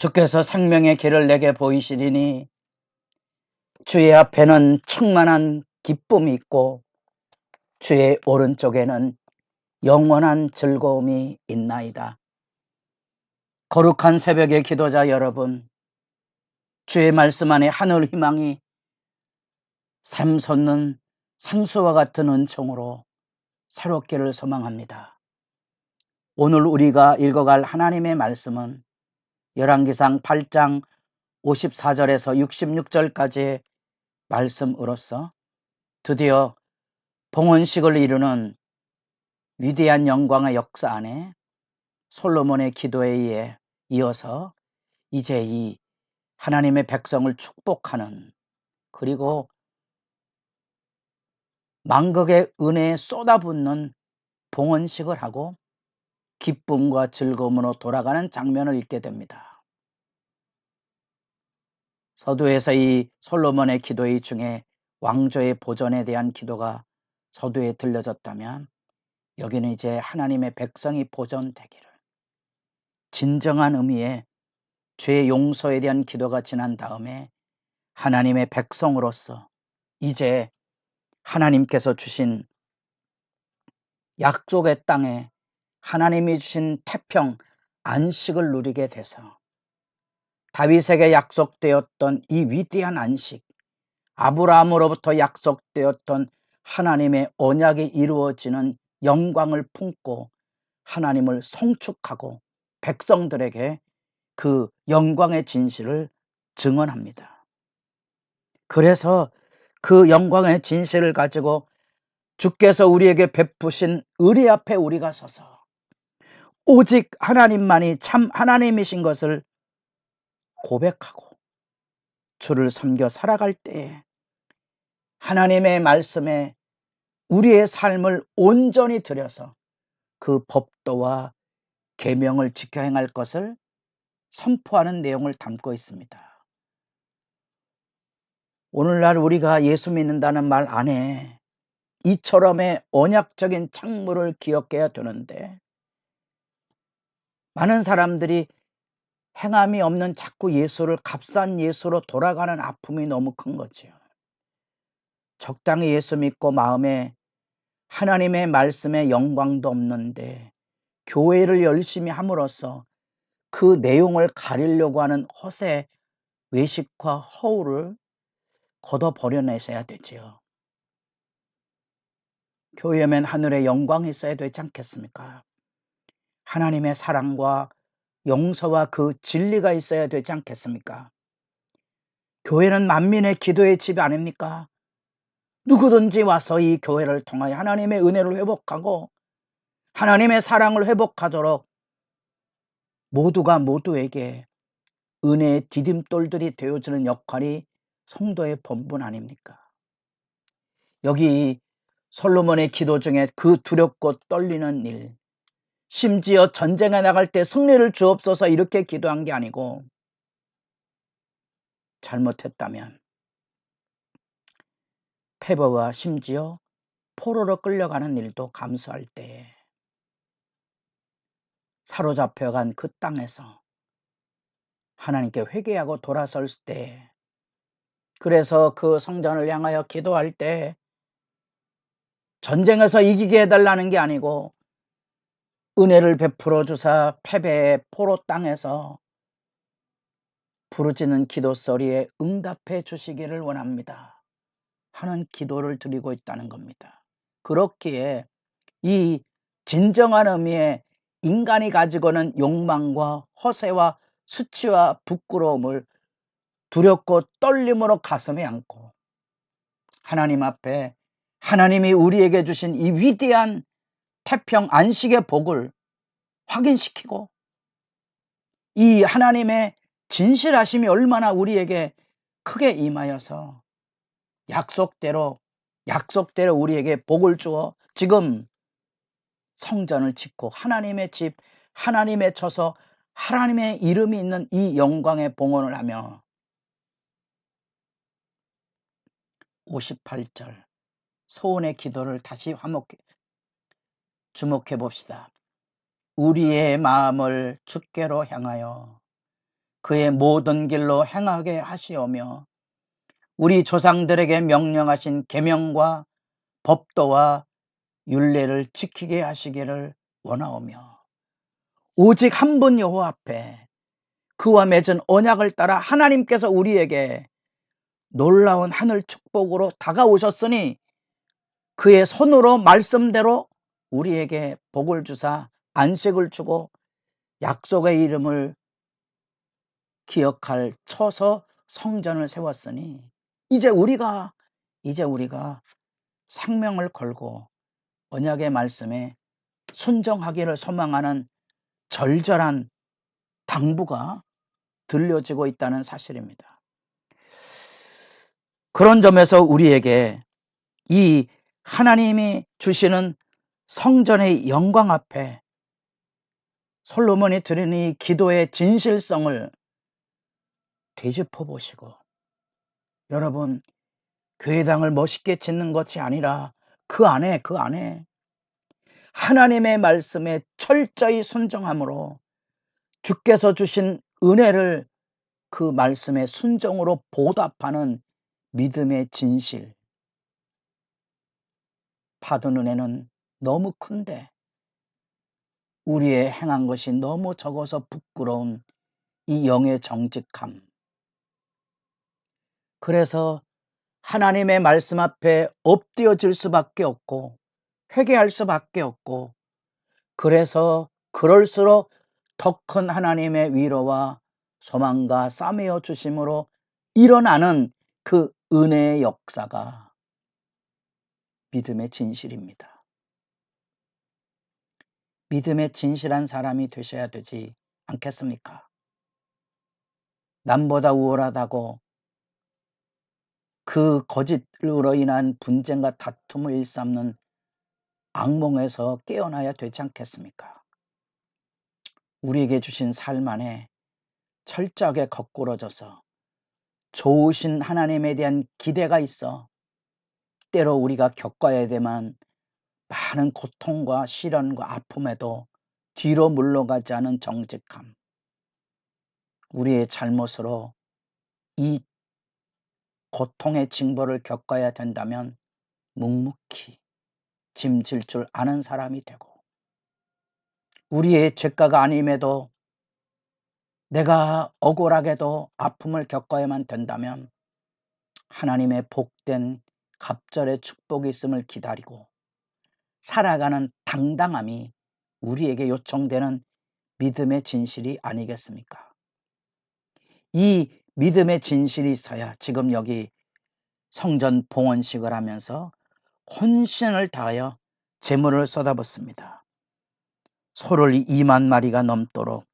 주께서 생명의 길을 내게 보이시리니 주의 앞에는 충만한 기쁨이 있고 주의 오른쪽에는 영원한 즐거움이 있나이다. 거룩한 새벽의 기도자 여러분, 주의 말씀 안에 하늘 희망이 샘솟는 생수와 같은 은총으로 새롭기를 소망합니다. 오늘 우리가 읽어갈 하나님의 말씀은 열왕기상 8장 54절에서 66절까지의 말씀으로서 드디어 봉헌식을 이루는 위대한 영광의 역사 안에 솔로몬의 기도에 의해 이어서 이제 이 하나님의 백성을 축복하는, 그리고 만국의 은혜에 쏟아붓는 봉헌식을 하고 기쁨과 즐거움으로 돌아가는 장면을 읽게 됩니다. 서두에서 이 솔로몬의 기도의 중에 왕조의 보존에 대한 기도가 서두에 들려졌다면, 여기는 이제 하나님의 백성이 보존되기를, 진정한 의미의 죄의 용서에 대한 기도가 지난 다음에 하나님의 백성으로서 이제 하나님께서 주신 약속의 땅에 하나님이 주신 태평, 안식을 누리게 돼서 다윗에게 약속되었던 이 위대한 안식, 아브라함으로부터 약속되었던 하나님의 언약이 이루어지는 영광을 품고 하나님을 송축하고 백성들에게 그 영광의 진실을 증언합니다. 그래서 그 영광의 진실을 가지고 주께서 우리에게 베푸신 의리 앞에 우리가 서서 오직 하나님만이 참 하나님이신 것을 고백하고 주를 섬겨 살아갈 때에 하나님의 말씀에 우리의 삶을 온전히 들여서 그 법도와 계명을 지켜 행할 것을 선포하는 내용을 담고 있습니다. 오늘날 우리가 예수 믿는다는 말 안에 이처럼의 언약적인 창문을 기억해야 되는데, 많은 사람들이 행함이 없는 자꾸 예수를 값싼 예수로 돌아가는 아픔이 너무 큰 거지요. 적당히 예수 믿고 마음에 하나님의 말씀에 영광도 없는데 교회를 열심히 함으로써 그 내용을 가리려고 하는 허세, 외식과 허울을 걷어버려내셔야 되지요. 교회면 하늘의 영광이 있어야 되지 않겠습니까? 하나님의 사랑과 용서와 그 진리가 있어야 되지 않겠습니까? 교회는 만민의 기도의 집 아닙니까? 누구든지 와서 이 교회를 통하여 하나님의 은혜를 회복하고 하나님의 사랑을 회복하도록 모두가 모두에게 은혜의 디딤돌들이 되어주는 역할이 성도의 본분 아닙니까? 여기 솔로몬의 기도 중에 그 두렵고 떨리는 일, 심지어 전쟁에 나갈 때 승리를 주옵소서 이렇게 기도한 게 아니고, 잘못했다면 패배와 심지어 포로로 끌려가는 일도 감수할 때, 사로잡혀간 그 땅에서 하나님께 회개하고 돌아설 때, 그래서 그 성전을 향하여 기도할 때 전쟁에서 이기게 해달라는 게 아니고 은혜를 베풀어 주사 패배의 포로 땅에서 부르짖는 기도 소리에 응답해 주시기를 원합니다 하는 기도를 드리고 있다는 겁니다. 그렇기에 이 진정한 의미의 인간이 가지고는 욕망과 허세와 수치와 부끄러움을 두렵고 떨림으로 가슴에 안고 하나님 앞에 하나님이 우리에게 주신 이 위대한 태평 안식의 복을 확인시키고 이 하나님의 진실하심이 얼마나 우리에게 크게 임하여서 약속대로 우리에게 복을 주어 지금 성전을 짓고 하나님의 집, 하나님의 처소, 하나님의 이름이 있는 이 영광의 봉헌을 하며 58절 소원의 기도를 다시 주목해 봅시다. 우리의 마음을 주께로 향하여 그의 모든 길로 행하게 하시오며 우리 조상들에게 명령하신 계명과 법도와 율례를 지키게 하시기를 원하오며 오직 한 분 여호와 앞에 그와 맺은 언약을 따라 하나님께서 우리에게 놀라운 하늘 축복으로 다가오셨으니 그의 손으로 말씀대로 우리에게 복을 주사 안식을 주고 약속의 이름을 기억할 처소 성전을 세웠으니 이제 우리가 생명을 걸고 언약의 말씀에 순종하기를 소망하는 절절한 당부가 들려지고 있다는 사실입니다. 그런 점에서 우리에게 이 하나님이 주시는 성전의 영광 앞에 솔로몬이 드린 이 기도의 진실성을 되짚어 보시고 여러분 교회당을 멋있게 짓는 것이 아니라 그 안에 하나님의 말씀에 철저히 순종함으로 주께서 주신 은혜를 그 말씀의 순종으로 보답하는 믿음의 진실. 받은 은혜는 너무 큰데 우리의 행한 것이 너무 적어서 부끄러운 이 영의 정직함. 그래서 하나님의 말씀 앞에 엎드려질 수밖에 없고 회개할 수밖에 없고 그래서 그럴수록 더 큰 하나님의 위로와 소망과 싸매어 주심으로 일어나는 그 은혜의 역사가 믿음의 진실입니다. 믿음의 진실한 사람이 되셔야 되지 않겠습니까? 남보다 우월하다고 그 거짓으로 인한 분쟁과 다툼을 일삼는 악몽에서 깨어나야 되지 않겠습니까? 우리에게 주신 삶 안에 철저하게 거꾸러져서 좋으신 하나님에 대한 기대가 있어 때로 우리가 겪어야 되만 많은 고통과 시련과 아픔에도 뒤로 물러가지 않은 정직함. 우리의 잘못으로 이 고통의 징벌을 겪어야 된다면 묵묵히 짐질 줄 아는 사람이 되고 우리의 죄가가 아님에도 내가 억울하게도 아픔을 겪어야만 된다면 하나님의 복된 갑절의 축복이 있음을 기다리고 살아가는 당당함이 우리에게 요청되는 믿음의 진실이 아니겠습니까? 이 믿음의 진실이 있어야 지금 여기 성전 봉헌식을 하면서 혼신을 다하여 제물을 쏟아붓습니다. 소를 2만 마리가 넘도록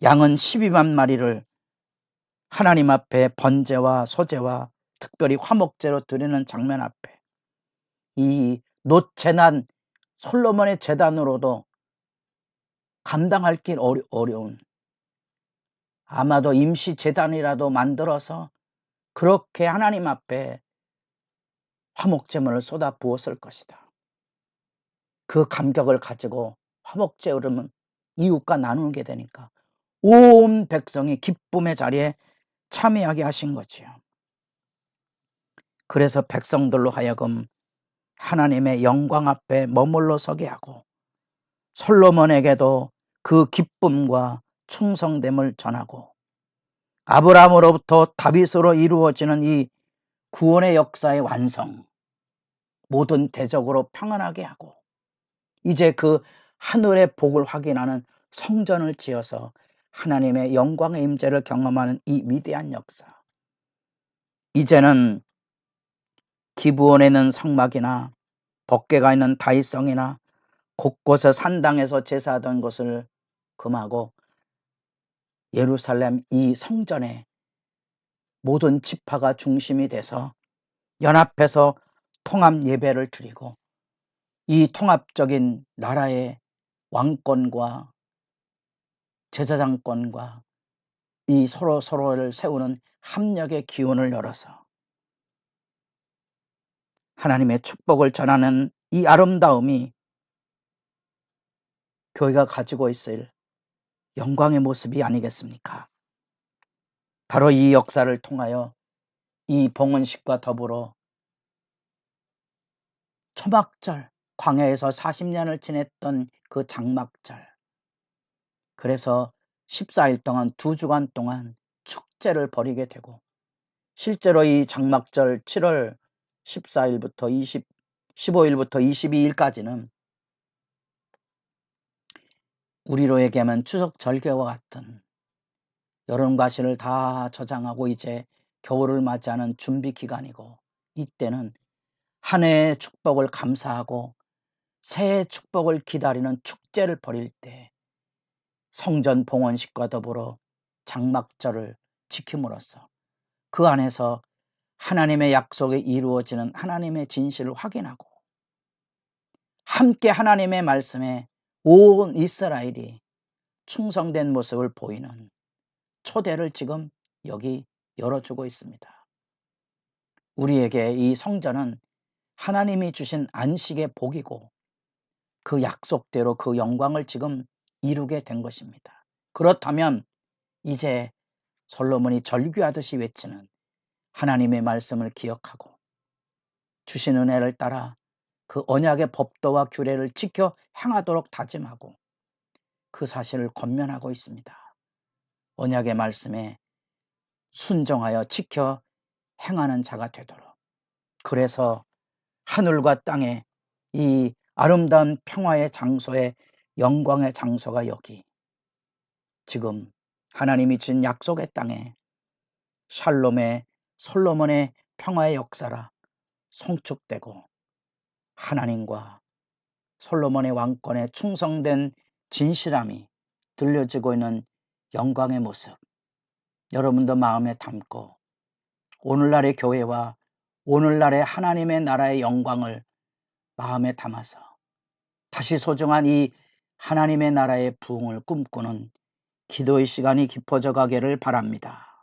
양은 12만 마리를 하나님 앞에 번제와 소제와 특별히 화목제로 드리는 장면 앞에 이 놋재난 솔로몬의 제단으로도 감당할 길 어려운 아마도 임시 제단이라도 만들어서 그렇게 하나님 앞에 화목제물을 쏟아 부었을 것이다. 그 감격을 가지고 화목제물은 이웃과 나누게 되니까 온 백성이 기쁨의 자리에 참여하게 하신 거지요. 그래서 백성들로 하여금 하나님의 영광 앞에 머물러 서게 하고 솔로몬에게도 그 기쁨과 충성됨을 전하고 아브라함으로부터 다윗으로 이루어지는 이 구원의 역사의 완성, 모든 대적으로 평안하게 하고 이제 그 하늘의 복을 확인하는 성전을 지어서 하나님의 영광의 임재를 경험하는 이 위대한 역사. 이제는 기브온에 있는 성막이나 법궤가 있는 다윗성이나 곳곳에 산당에서 제사하던 것을 금하고 예루살렘 이 성전에 모든 지파가 중심이 돼서 연합해서 통합 예배를 드리고 이 통합적인 나라의 왕권과 제사장권과 이 서로를 세우는 합력의 기운을 열어서 하나님의 축복을 전하는 이 아름다움이 교회가 가지고 있을 영광의 모습이 아니겠습니까? 바로 이 역사를 통하여 이 봉헌식과 더불어 초막절, 광야에서 40년을 지냈던 그 장막절, 그래서 14일 동안 2주간 동안 축제를 벌이게 되고, 실제로 이 장막절 7월 14일부터 15일부터 22일까지는 우리로 얘기하면 추석 절개와 같은 여름 과실을 다 저장하고 이제 겨울을 맞이하는 준비 기간이고, 이때는 한 해의 축복을 감사하고 새해 축복을 기다리는 축제를 벌일 때 성전 봉헌식과 더불어 장막절을 지킴으로써 그 안에서 하나님의 약속이 이루어지는 하나님의 진실을 확인하고 함께 하나님의 말씀에 온 이스라엘이 충성된 모습을 보이는 초대를 지금 여기 열어주고 있습니다. 우리에게 이 성전은 하나님이 주신 안식의 복이고 그 약속대로 그 영광을 지금 이루게 된 것입니다. 그렇다면 이제 솔로몬이 절규하듯이 외치는 하나님의 말씀을 기억하고 주신 은혜를 따라 그 언약의 법도와 규례를 지켜 행하도록 다짐하고 그 사실을 권면하고 있습니다. 언약의 말씀에 순종하여 지켜 행하는 자가 되도록. 그래서 하늘과 땅에 이 아름다운 평화의 장소에 영광의 장소가 여기 지금 하나님이 준 약속의 땅에 샬롬의 솔로몬의 평화의 역사라 송축되고 하나님과 솔로몬의 왕권에 충성된 진실함이 들려지고 있는 영광의 모습, 여러분도 마음에 담고 오늘날의 교회와 오늘날의 하나님의 나라의 영광을 마음에 담아서 다시 소중한 이 하나님의 나라의 부흥을 꿈꾸는 기도의 시간이 깊어져 가기를 바랍니다.